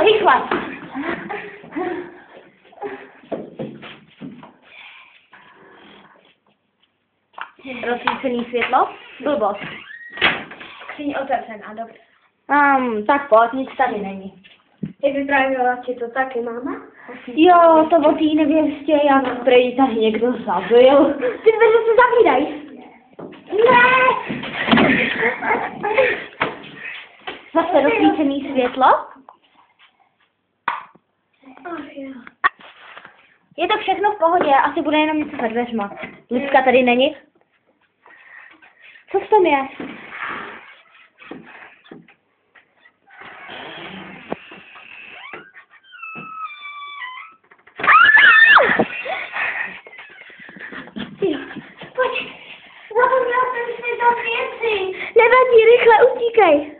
rychle. Rozsvícený světlo? Blbost. Skříň otevřená, dobře. Tak pojď, nic tady není. Jak vyprávěla ti to taky máma? Jo, to o té nevěstě, jak prej tady někdo zabil. Ty dveře se zavírají. Ne! Zase rozsvícený světlo? Ach jo. Je to všechno v pohodě, asi bude jenom něco za dveřma. Lucka tady není. Co v tom je? Jo, pojď. Zapomněla jsem si to věci. Nevadí, rychle utíkej.